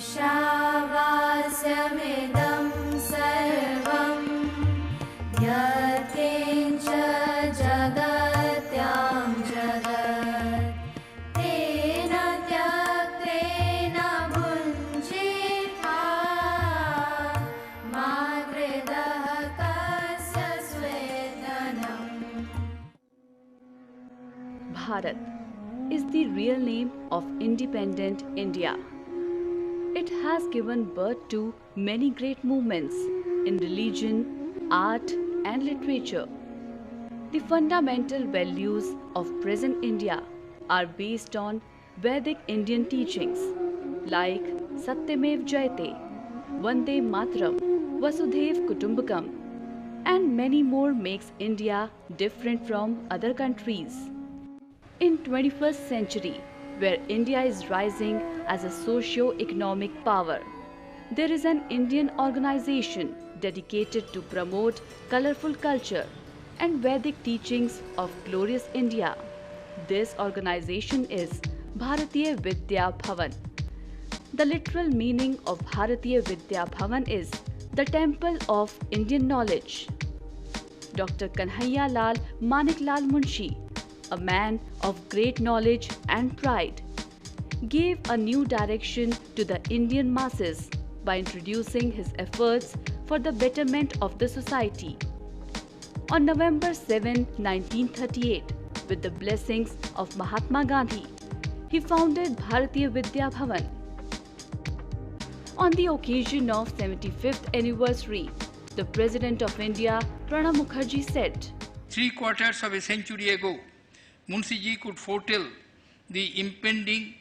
ईशावास्यमिदं सर्वं यत्किञ्च जगत्यां जगत् तेन त्यक्तेन भुञ्जीथा मा कृतः कस्य स्वेदनम्. Bharat is the real name of independent India. It has given birth to many great movements in religion, art, and literature. The fundamental values of present India are based on Vedic Indian teachings like Satyamev Jayate, Vande Mataram, Vasudhaiv Kutumbakam, and many more makes India different from other countries. In 21st century, where India is rising as a socio-economic power, there is an Indian organization dedicated to promote colorful culture and Vedic teachings of glorious India. This organization is Bharatiya Vidya Bhavan. The literal meaning of Bharatiya Vidya Bhavan is the Temple of Indian Knowledge. Dr. Kanhaiya Lal Manik Lal Munshi, a man of great knowledge and pride, gave a new direction to the Indian masses by introducing his efforts for the betterment of the society. On November 7, 1938, with the blessings of Mahatma Gandhi, he founded Bharatiya Vidya Bhavan. On the occasion of 75th anniversary, the President of India, Pranab Mukherjee, said, "3/4 of a century ago, Munshiji could foretell the impending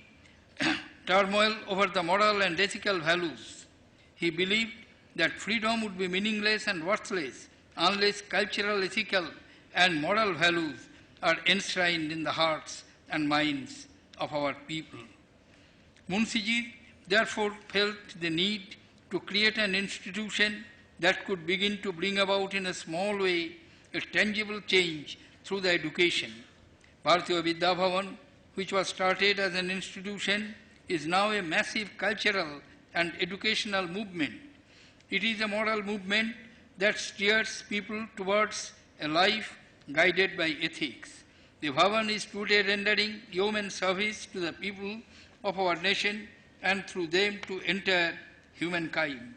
turmoil over the moral and ethical values. He believed that freedom would be meaningless and worthless unless cultural, ethical, and moral values are enshrined in the hearts and minds of our people. Munshiji therefore felt the need to create an institution that could begin to bring about in a small way a tangible change through the education. Bharatiya Vidya Bhavan, which was started as an institution, is now a massive cultural and educational movement. It is a moral movement that steers people towards a life guided by ethics. The Bhavan is today rendering yeoman service to the people of our nation and through them to entire humankind.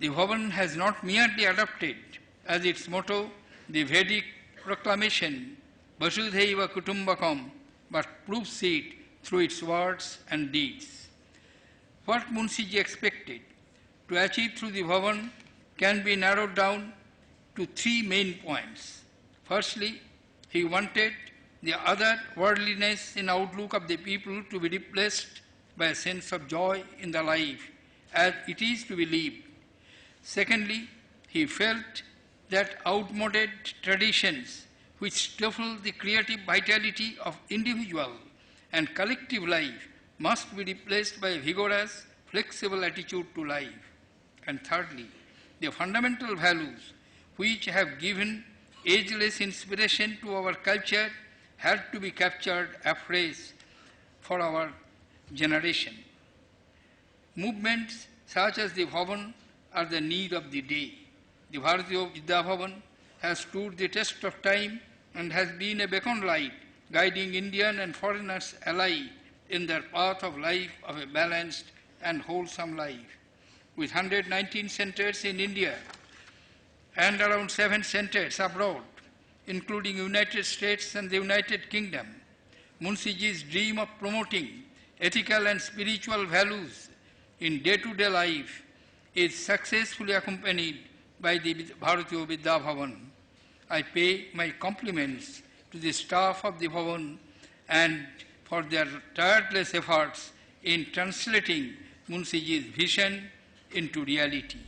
The Bhavan has not merely adopted as its motto the Vedic proclamation Vasudhaiva Kutumbakam, but proves it through its words and deeds. What Munshiji expected to achieve through the Bhavan can be narrowed down to 3 main points. Firstly, he wanted the other worldliness in outlook of the people to be replaced by a sense of joy in the life as it is to be lived. Secondly, he felt that outmoded traditions which stifle the creative vitality of individual and collective life must be replaced by a vigorous, flexible attitude to life. And thirdly, the fundamental values which have given ageless inspiration to our culture had to be captured afresh for our generation. Movements such as the Bhavan are the need of the day. The Bharatiya Vidya Bhavan has stood the test of time and has been a beacon light guiding Indian and foreigners alike in their path of life of a balanced and wholesome life. With 119 centers in India and around 7 centers abroad, including United States and the United Kingdom, Munshiji's dream of promoting ethical and spiritual values in day-to-day life is successfully accompanied by the Bharatiya Vidya Bhavan. I pay my compliments to the staff of the Bhavan and for their tireless efforts in translating Munshiji's vision into reality.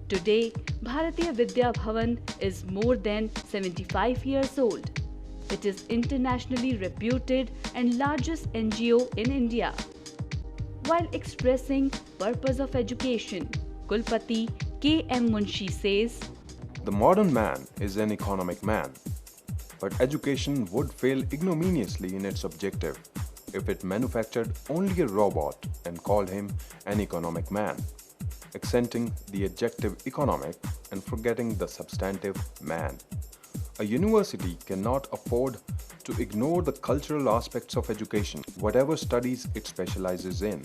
Today, Bharatiya Vidya Bhavan is more than 75 years old. It is internationally reputed and largest NGO in India. While expressing purpose of education, Kulpati K.M. Munshi says, "The modern man is an economic man, but education would fail ignominiously in its objective if it manufactured only a robot and called him an economic man, accenting the adjective economic and forgetting the substantive man. A university cannot afford to ignore the cultural aspects of education, whatever studies it specializes in.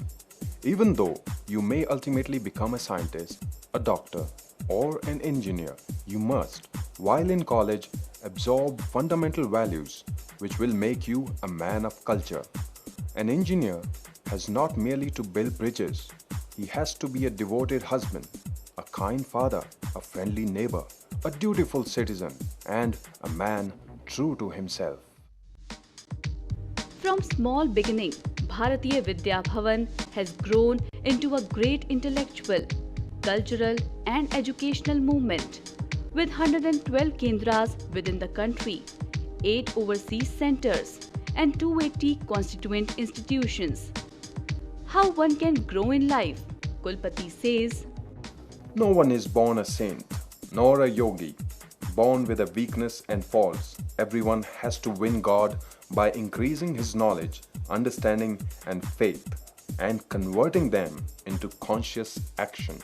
Even though you may ultimately become a scientist, a doctor, or an engineer, you must, while in college, absorb fundamental values which will make you a man of culture. An engineer has not merely to build bridges, he has to be a devoted husband, a kind father, a friendly neighbor, a dutiful citizen, and a man true to himself. From small beginning, Bharatiya Vidya Bhavan has grown into a great intellectual, cultural and educational movement. With 112 Kendras within the country, 8 overseas centers and 280 constituent institutions. How one can grow in life, Kulpati says. No one is born a saint, nor a yogi, born with a weakness and faults. Everyone has to win God by increasing his knowledge, understanding and faith, and converting them into conscious action.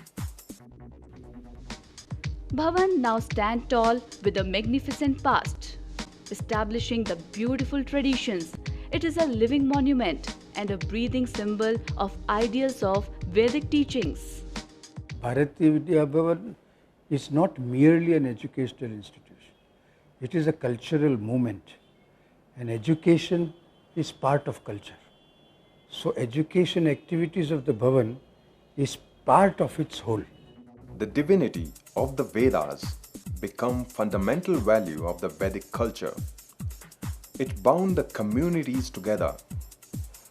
Bhavan now stands tall with a magnificent past, establishing the beautiful traditions. It is a living monument and a breathing symbol of ideals of Vedic teachings. Bharatiya Vidya Bhavan is not merely an educational institution. It is a cultural movement, and education is part of culture. So education activities of the Bhavan is part of its whole. The divinity of the Vedas become fundamental value of the Vedic culture. It bound the communities together.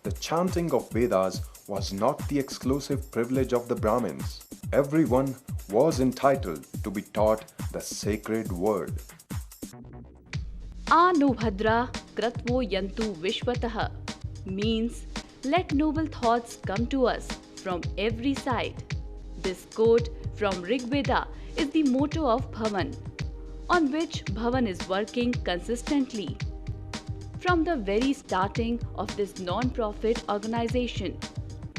The chanting of Vedas was not the exclusive privilege of the Brahmins. Everyone was entitled to be taught the sacred word. Anubhadra kratvo yantu vishwatah means let noble thoughts come to us from every side. This quote from Rig Veda is the motto of Bhavan, on which Bhavan is working consistently. From the very starting of this non-profit organization,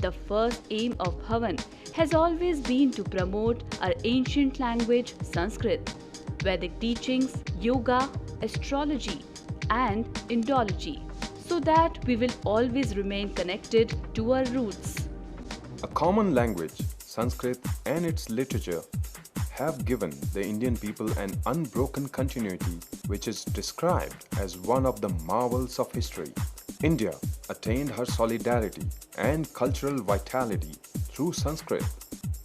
the first aim of Bhavan has always been to promote our ancient language Sanskrit, Vedic teachings, yoga, astrology and Indology, so that we will always remain connected to our roots. A common language, Sanskrit and its literature have given the Indian people an unbroken continuity which is described as one of the marvels of history. India attained her solidarity and cultural vitality through Sanskrit,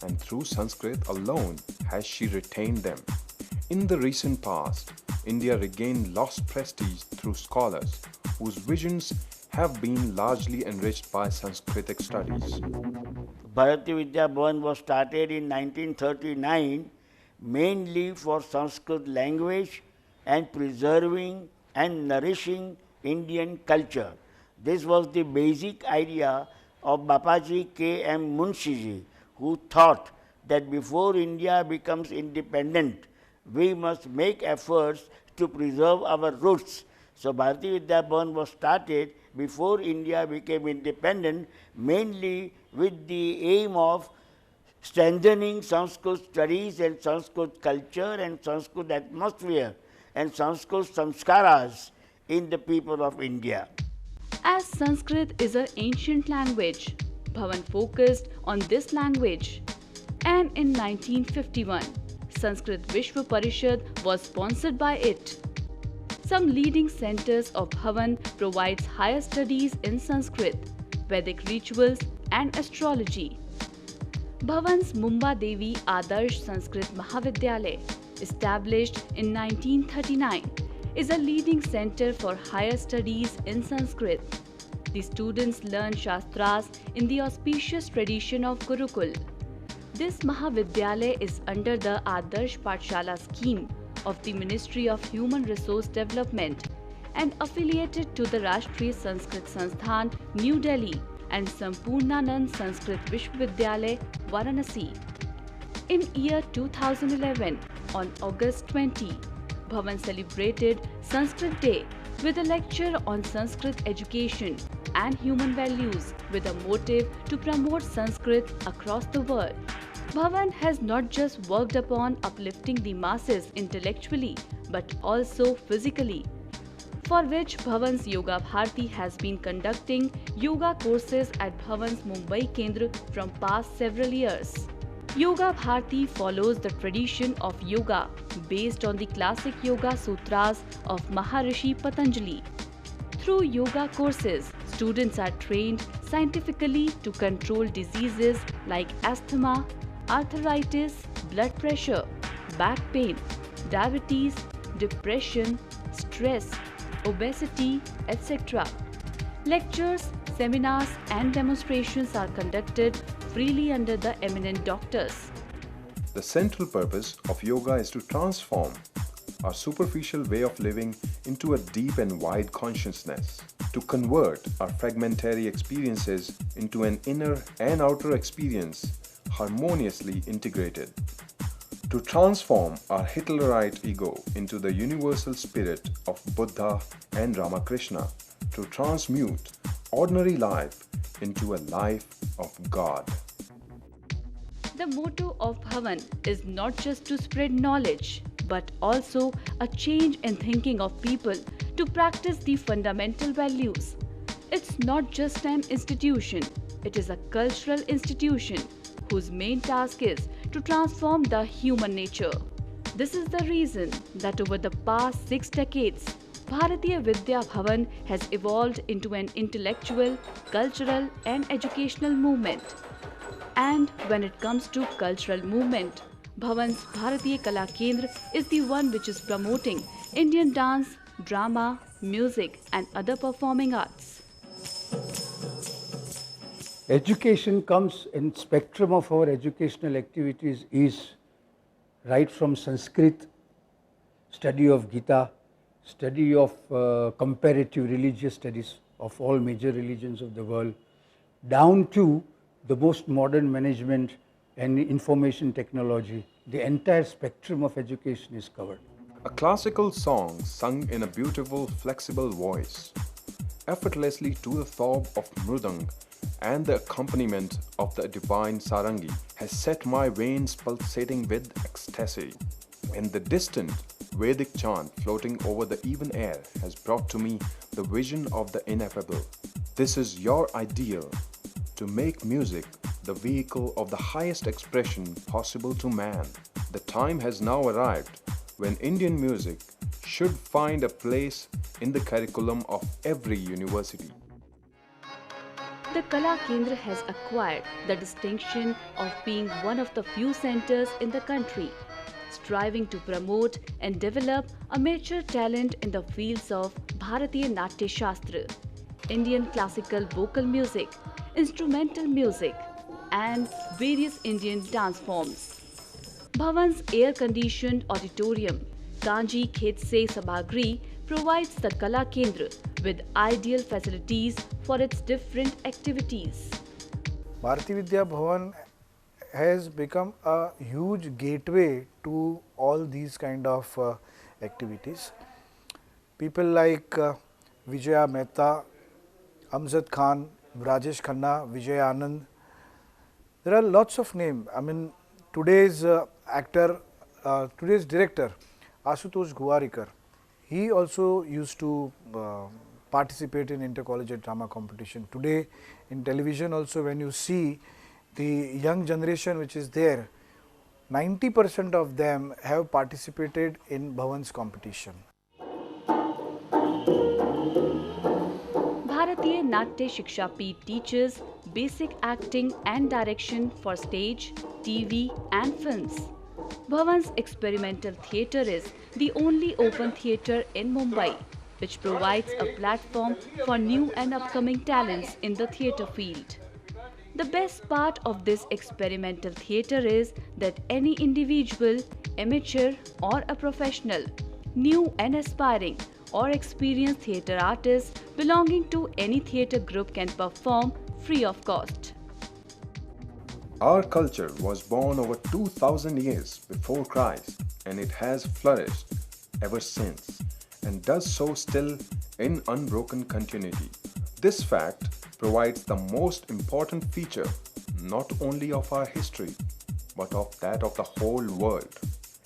and through Sanskrit alone has she retained them. In the recent past, India regained lost prestige through scholars whose visions have been largely enriched by Sanskritic studies. Bharatiya Vidya Bhavan was started in 1939 mainly for Sanskrit language and preserving and nourishing Indian culture. This was the basic idea of Bapaji K. M. Munshiji, who thought that before India becomes independent, we must make efforts to preserve our roots. So Bharatiya Vidya Bhavan was started before India became independent, mainly with the aim of strengthening Sanskrit studies and Sanskrit culture and Sanskrit atmosphere and Sanskrit samskaras in the people of India. As Sanskrit is an ancient language, Bhavan focused on this language. And in 1951, Sanskrit Vishwa Parishad was sponsored by it. Some leading centers of Bhavan provides higher studies in Sanskrit, Vedic rituals and astrology. Bhavan's Mumba Devi Adarsh Sanskrit Mahavidyalaya, established in 1939, is a leading center for higher studies in Sanskrit. The students learn Shastras in the auspicious tradition of Gurukul. This Mahavidyalaya is under the Adarsh Pathshala scheme of the Ministry of Human Resource Development and affiliated to the Rashtriya Sanskrit Sansthan, New Delhi and Sampurnanand Sanskrit Vishwavidyalaya, Varanasi. In year 2011, on August 20, Bhavan celebrated Sanskrit Day with a lecture on Sanskrit education and human values with a motive to promote Sanskrit across the world. Bhavan has not just worked upon uplifting the masses intellectually but also physically, for which Bhavan's Yoga Bharati has been conducting yoga courses at Bhavan's Mumbai Kendra from past several years. Yoga Bharati follows the tradition of yoga based on the classic yoga sutras of Maharishi Patanjali. Through yoga courses, students are trained scientifically to control diseases like asthma, arthritis, blood pressure, back pain, diabetes, depression, stress, obesity, etc. Lectures, seminars and demonstrations are conducted freely under the eminent doctors. The central purpose of yoga is to transform our superficial way of living into a deep and wide consciousness, to convert our fragmentary experiences into an inner and outer experience harmoniously integrated, to transform our Hitlerite ego into the universal spirit of Buddha and Ramakrishna, to transmute ordinary life into a life of God. The motto of Bhavan is not just to spread knowledge, but also a change in thinking of people to practice the fundamental values. It's not just an institution, it is a cultural institution whose main task is to transform the human nature. This is the reason that over the past 6 decades, Bharatiya Vidya Bhavan has evolved into an intellectual, cultural and educational movement. And when it comes to cultural movement, Bhavan's Bharatiya Kala Kendra is the one which is promoting Indian dance, drama, music and other performing arts. Education comes in spectrum of our educational activities is right from Sanskrit, study of Gita, study of comparative religious studies of all major religions of the world, down to the most modern management and information technology. The entire spectrum of education is covered. A classical song sung in a beautiful, flexible voice, effortlessly to the throb of mridang and the accompaniment of the divine sarangi, has set my veins pulsating with ecstasy. And the distant Vedic chant floating over the even air has brought to me the vision of the ineffable. This is your ideal, to make music the vehicle of the highest expression possible to man. The time has now arrived when Indian music should find a place in the curriculum of every university. The Kala Kendra has acquired the distinction of being one of the few centers in the country, striving to promote and develop a mature talent in the fields of Bharatiya Natya Shastra, Indian classical vocal music, instrumental music, and various Indian dance forms. Bhavan's air-conditioned auditorium, Kanji Khetse Sabhagri, provides the Kala Kendra with ideal facilities for its different activities. Bharatiya Vidya Bhavan has become a huge gateway to all these kind of activities. People like Vijaya Mehta, Amjad Khan, Rajesh Khanna, Vijay Anand. There are lots of names. I mean, today's today's director, Ashutosh Guwarikar, he also used to participate in intercollegiate drama competition. Today, in television also, when you see the young generation which is there, 90% of them have participated in Bhavan's competition. Bharatiya Natya Shiksha Peeth teaches basic acting and direction for stage, TV and films. Bhavan's experimental theatre is the only open theatre in Mumbai, which provides a platform for new and upcoming talents in the theatre field. The best part of this experimental theatre is that any individual, amateur or a professional, new and aspiring or experienced theatre artist belonging to any theatre group can perform free of cost. Our culture was born over 2000 years before Christ, and it has flourished ever since and does so still in unbroken continuity. This fact provides the most important feature not only of our history but of that of the whole world.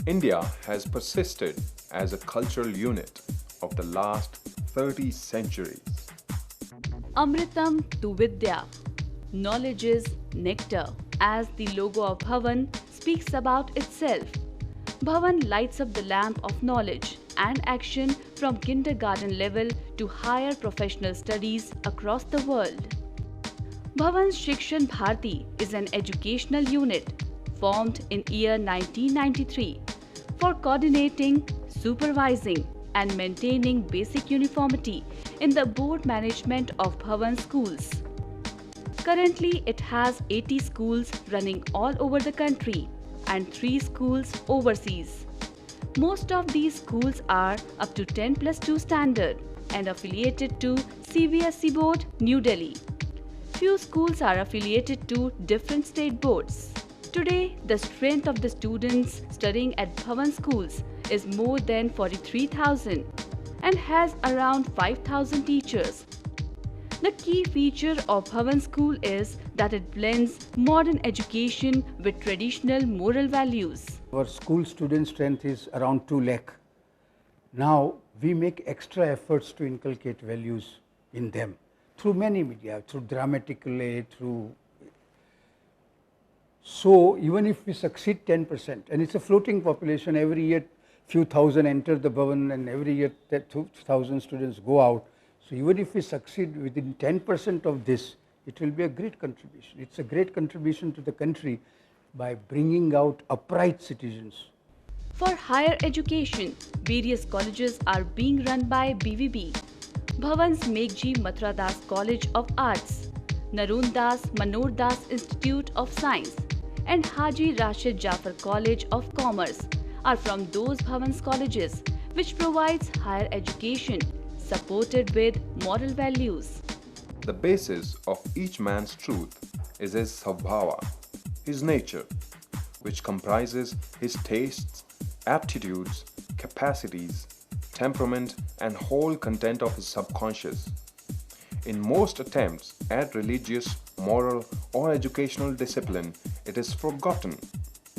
India has persisted as a cultural unit of the last 30 centuries. Amritam tu Vidya. Knowledge is nectar. As the logo of Bhavan speaks about itself, Bhavan lights up the lamp of knowledge and action from kindergarten level to higher professional studies across the world. Bhavan's Shikshan Bharti is an educational unit formed in year 1993 for coordinating, supervising and maintaining basic uniformity in the board management of Bhavan schools. Currently, it has 80 schools running all over the country and 3 schools overseas. Most of these schools are up to 10+2 standard and affiliated to CBSE Board, New Delhi. Few schools are affiliated to different state boards. Today, the strength of the students studying at Bhavan schools is more than 43,000 and has around 5,000 teachers. The key feature of Bhavan School is that it blends modern education with traditional moral values. Our school student strength is around 2 lakh. Now we make extra efforts to inculcate values in them through many media, through dramatically, so even if we succeed 10%, and it's a floating population, every year few thousand enter the Bhavan and every year 2,000 students go out. So even if we succeed within 10% of this, it will be a great contribution. It's a great contribution to the country by bringing out upright citizens. For higher education, various colleges are being run by BVB. Bhavan's Meghji Mathura Das College of Arts, Narun Das Manor Das Institute of Science and Haji Rashid Jafar College of Commerce are from those Bhavan's colleges which provides higher education supported with moral values. The basis of each man's truth is his svabhava, his nature, which comprises his tastes, aptitudes, capacities, temperament and whole content of his subconscious. In most attempts at religious, moral or educational discipline, it is forgotten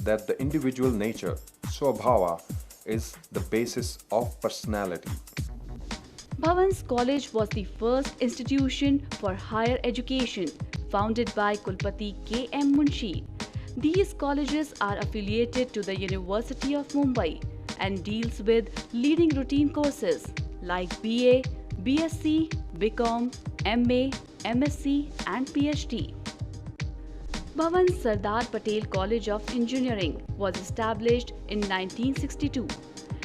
that the individual nature, svabhava, is the basis of personality. Bhavan's College was the first institution for higher education founded by Kulpati K.M. Munshi. These colleges are affiliated to the University of Mumbai and deals with leading routine courses like BA, BSc, BCom, MA, MSc and PhD. Bhavan's Sardar Patel College of Engineering was established in 1962.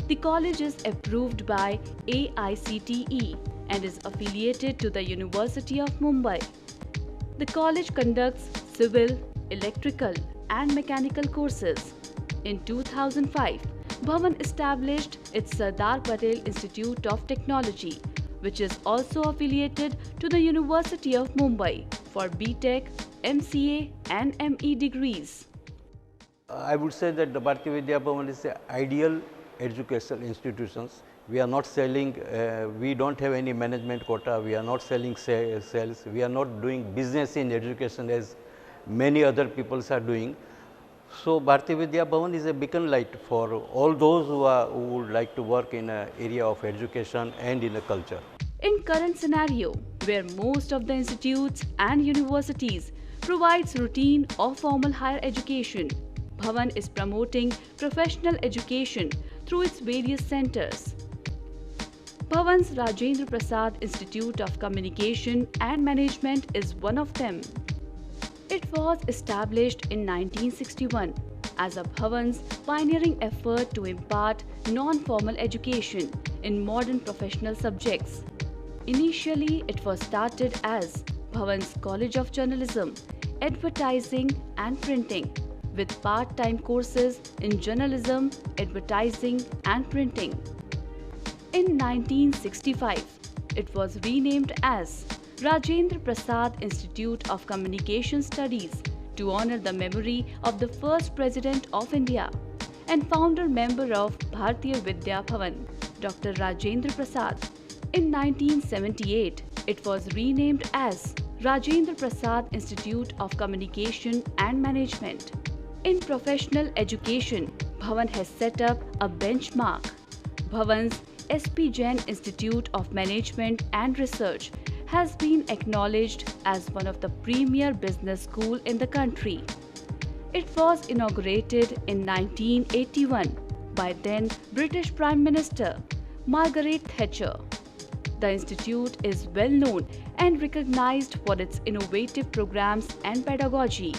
The college is approved by AICTE and is affiliated to the University of Mumbai. The college conducts civil, electrical and mechanical courses. In 2005, Bhavan established its Sardar Patel Institute of Technology, which is also affiliated to the University of Mumbai for BTech, MCA and ME degrees. I would say that the Bharatiya Vidya Bhavan is an ideal educational institutions. We are not selling, we don't have any management quota, we are not selling sales, we are not doing business in education as many other people are doing. So Bharatiya Vidya Bhavan is a beacon light for all those who would like to work in an area of education and in a culture. In current scenario, where most of the institutes and universities provides routine or formal higher education, Bhavan is promoting professional education through its various centers. Bhavan's Rajendra Prasad Institute of Communication and Management is one of them. It was established in 1961 as a Bhavan's pioneering effort to impart non-formal education in modern professional subjects. Initially, it was started as Bhavan's College of Journalism, Advertising and Printing, with part-time courses in journalism, advertising and printing. In 1965, it was renamed as Rajendra Prasad Institute of Communication Studies to honor the memory of the first President of India and founder member of Bharatiya Vidya Bhavan, Dr. Rajendra Prasad. In 1978, it was renamed as Rajendra Prasad Institute of Communication and Management. In professional education, Bhavan has set up a benchmark. Bhavan's SP Jain Institute of Management and Research has been acknowledged as one of the premier business schools in the country. It was inaugurated in 1981 by then British Prime Minister Margaret Thatcher. The institute is well known and recognized for its innovative programs and pedagogy,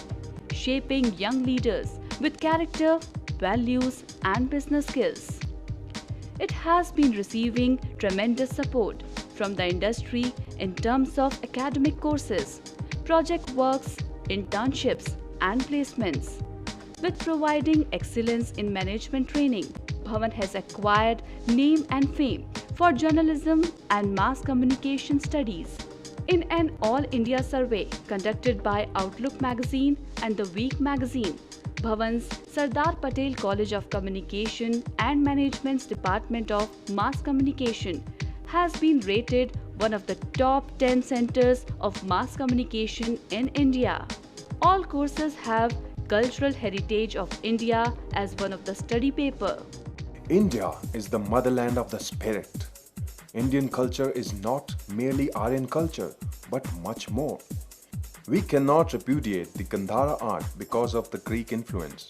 shaping young leaders with character, values, and business skills. It has been receiving tremendous support from the industry in terms of academic courses, project works, internships, and placements. With providing excellence in management training, Bhavan has acquired name and fame for journalism and mass communication studies. In an all-India survey conducted by Outlook magazine and The Week magazine, Bhavan's Sardar Patel College of Communication and Management's Department of Mass Communication has been rated one of the top 10 centers of mass communication in India. All courses have Cultural Heritage of India as one of the study paper. India is the motherland of the spirit. Indian culture is not merely Aryan culture, but much more. We cannot repudiate the Gandhara art because of the Greek influence.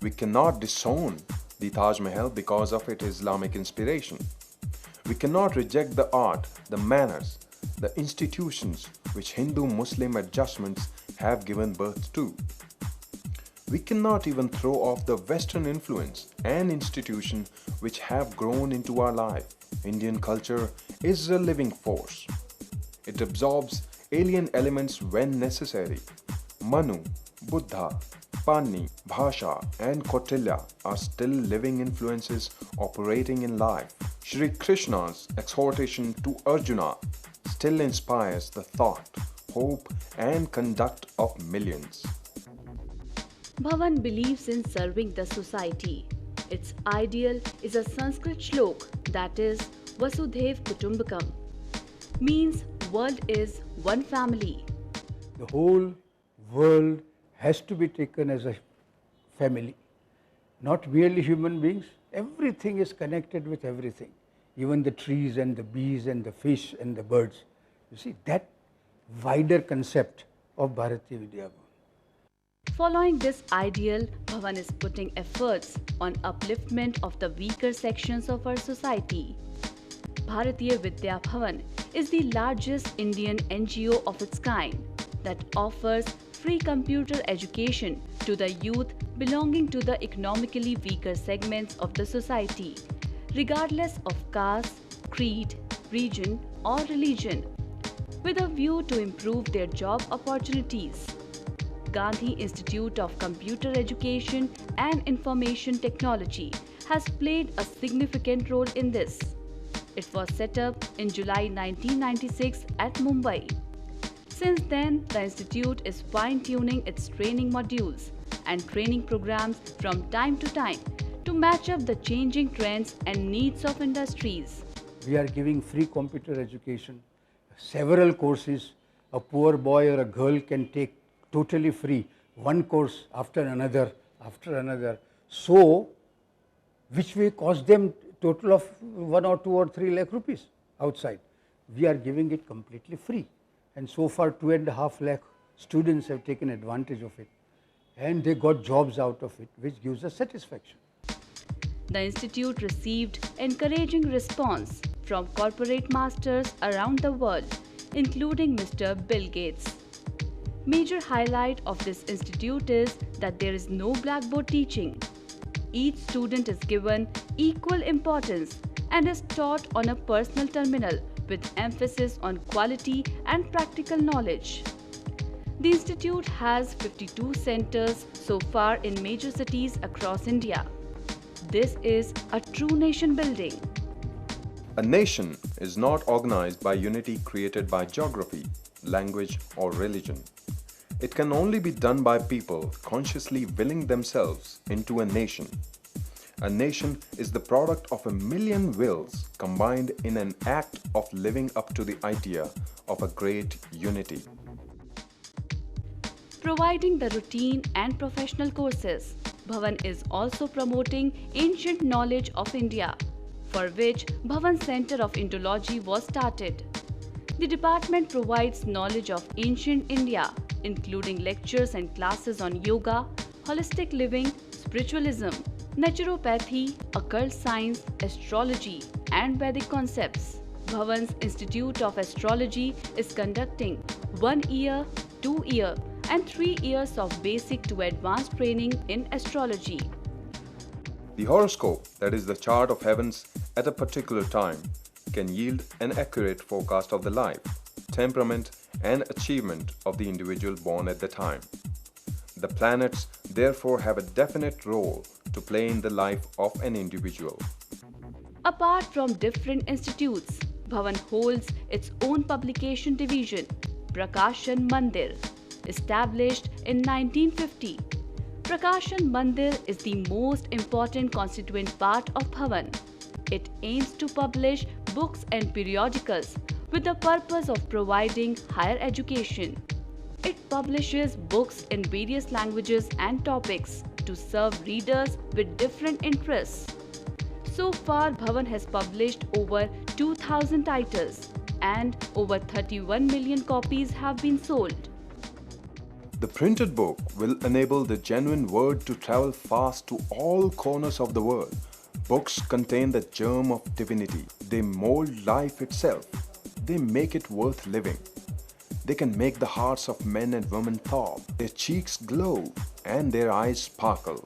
We cannot disown the Taj Mahal because of its Islamic inspiration. We cannot reject the art, the manners, the institutions which Hindu-Muslim adjustments have given birth to. We cannot even throw off the Western influence and institution which have grown into our life. Indian culture is a living force. It absorbs alien elements when necessary. Manu, Buddha, Pani, Bhasha and Kautilya are still living influences operating in life. Shri Krishna's exhortation to Arjuna still inspires the thought, hope and conduct of millions. Bhavan believes in serving the society. Its ideal is a Sanskrit shlok that is Vasudhaiv Kutumbakam, means world is one family. The whole world has to be taken as a family, not merely human beings. Everything is connected with everything, even the trees and the bees and the fish and the birds. You see, that wider concept of Bharatiya Vidya Bhavan. Following this ideal, Bhavan is putting efforts on upliftment of the weaker sections of our society. Bharatiya Vidya Bhavan is the largest Indian NGO of its kind that offers free computer education to the youth belonging to the economically weaker segments of the society, regardless of caste, creed, region or religion, with a view to improve their job opportunities. Gandhi Institute of Computer Education and Information Technology has played a significant role in this. It was set up in July 1996 at Mumbai. Since then, the institute is fine-tuning its training modules and training programs from time to time to match up the changing trends and needs of industries. We are giving free computer education, several courses. A poor boy or a girl can take totally free, one course after another, so which will cost them total of 1 or 2 or 3 lakh rupees outside. We are giving it completely free, and so far 2.5 lakh students have taken advantage of it and they got jobs out of it, which gives us satisfaction. The institute received encouraging response from corporate masters around the world, including Mr. Bill Gates. Major highlight of this institute is that there is no blackboard teaching. Each student is given equal importance and is taught on a personal terminal with emphasis on quality and practical knowledge. The institute has 52 centers so far in major cities across India. This is a true nation building. A nation is not organized by unity created by geography, language or religion. It can only be done by people consciously willing themselves into a nation. A nation is the product of a million wills combined in an act of living up to the idea of a great unity. Providing the routine and professional courses, Bhavan is also promoting ancient knowledge of India, for which Bhavan Center of Indology was started. The department provides knowledge of ancient India, including lectures and classes on yoga, holistic living, spiritualism, naturopathy, occult science, astrology, and Vedic concepts. Bhavan's Institute of Astrology is conducting 1 year, 2 year, and 3 years of basic to advanced training in astrology. The horoscope, that is the chart of heavens at a particular time, can yield an accurate forecast of the life, temperament, and achievement of the individual born at the time. The planets therefore have a definite role to play in the life of an individual. Apart from different institutes, Bhavan holds its own publication division, Prakashan Mandir, established in 1950. Prakashan Mandir is the most important constituent part of Bhavan. It aims to publish books and periodicals with the purpose of providing higher education. It publishes books in various languages and topics to serve readers with different interests. So far, Bhavan has published over 2,000 titles and over 31 million copies have been sold. The printed book will enable the genuine word to travel fast to all corners of the world. Books contain the germ of divinity. They mold life itself. They make it worth living. They can make the hearts of men and women thaw, their cheeks glow, and their eyes sparkle.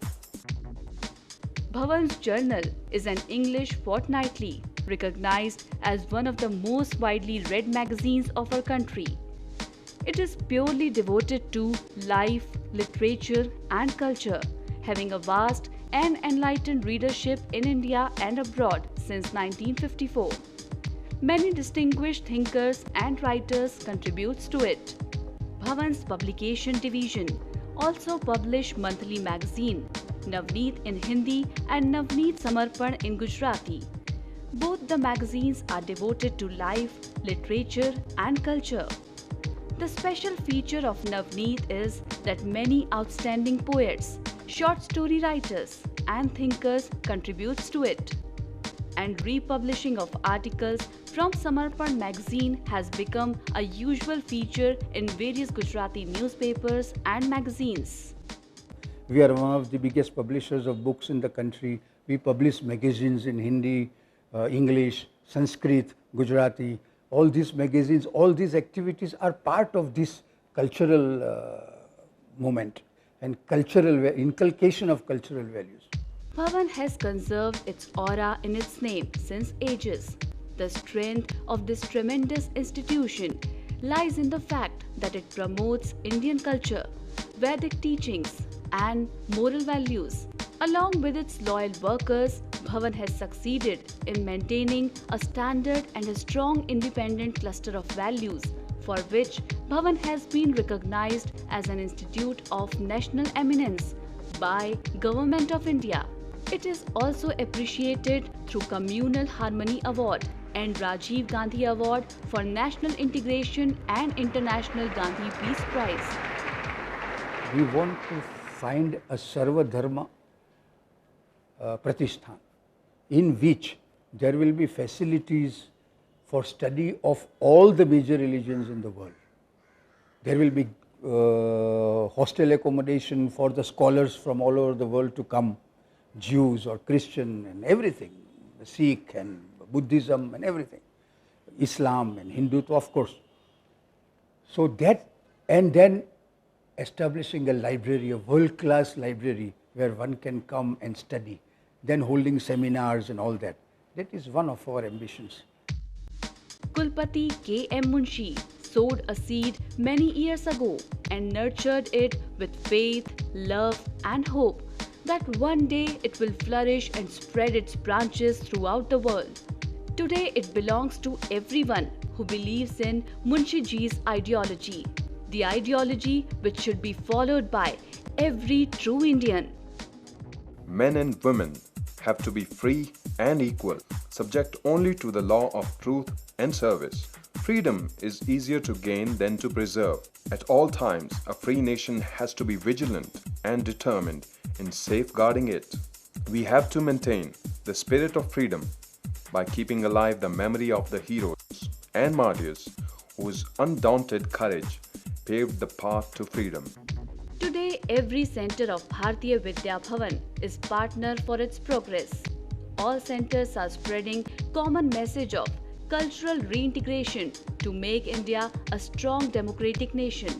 Bhavan's journal is an English fortnightly, recognized as one of the most widely read magazines of our country. It is purely devoted to life, literature, and culture, having a vast and enlightened readership in India and abroad since 1954. Many distinguished thinkers and writers contribute to it. Bhavan's publication division also publish monthly magazine, Navneet in Hindi and Navneet Samarpan in Gujarati. Both the magazines are devoted to life, literature, and culture. The special feature of Navneet is that many outstanding poets, short story writers, and thinkers contributes to it. And republishing of articles from Samarpan magazine has become a usual feature in various Gujarati newspapers and magazines. We are one of the biggest publishers of books in the country. We publish magazines in Hindi, English, Sanskrit, Gujarati. All these magazines, all these activities are part of this cultural movement and cultural inculcation of cultural values. Bhavan has conserved its aura in its name since ages. The strength of this tremendous institution lies in the fact that it promotes Indian culture, Vedic teachings, and moral values. Along with its loyal workers, Bhavan has succeeded in maintaining a standard and a strong independent cluster of values, for which Bhavan has been recognized as an institute of national eminence by Government of India. It is also appreciated through Communal Harmony Award and Rajiv Gandhi Award for National Integration and International Gandhi Peace Prize. We want to find a Sarva Dharma Pratisthan, in which there will be facilities for study of all the major religions in the world. There will be hostel accommodation for the scholars from all over the world to come, Jews or Christian and everything, Sikh and Buddhism and everything, Islam and Hindu, of course. So that, and then establishing a library, a world-class library where one can come and study, then holding seminars and all that. That is one of our ambitions. Kulpati K.M. Munshi sowed a seed many years ago and nurtured it with faith, love, and hope that one day it will flourish and spread its branches throughout the world. Today it belongs to everyone who believes in Munshi Ji's ideology, the ideology which should be followed by every true Indian. Men and women have to be free and equal, subject only to the law of truth and service. Freedom is easier to gain than to preserve. At all times, a free nation has to be vigilant and determined in safeguarding it. We have to maintain the spirit of freedom by keeping alive the memory of the heroes and martyrs whose undaunted courage paved the path to freedom. Today, every center of Bharatiya Vidya Bhavan is partner for its progress. All centers are spreading common message of cultural reintegration to make India a strong democratic nation.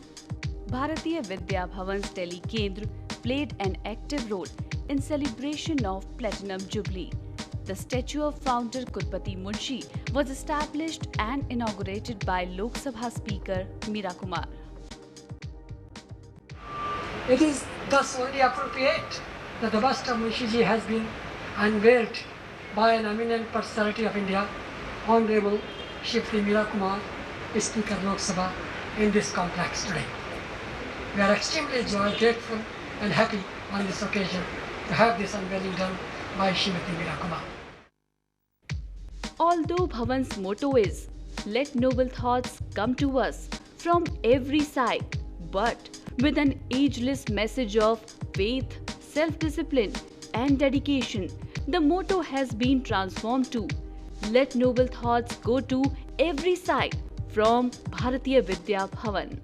Bharatiya Vidya Bhavan's Delhi Kendra played an active role in celebration of Platinum Jubilee. The statue of founder Kurpati Munshi was established and inaugurated by Lok Sabha Speaker Meera Kumar. It is thus only appropriate that the bust of Munshiji has been unveiled by an eminent personality of India, Honorable Shri Meera Kumar, Speaker Lok Sabha, in this complex today. We are extremely grateful and happy on this occasion to have this unveiling done by Shrimati Meera Kumar. Although Bhavan's motto is, "Let noble thoughts come to us from every side," but with an ageless message of faith, self-discipline and dedication, the motto has been transformed to, "Let noble thoughts go to every side from Bharatiya Vidya Bhavan."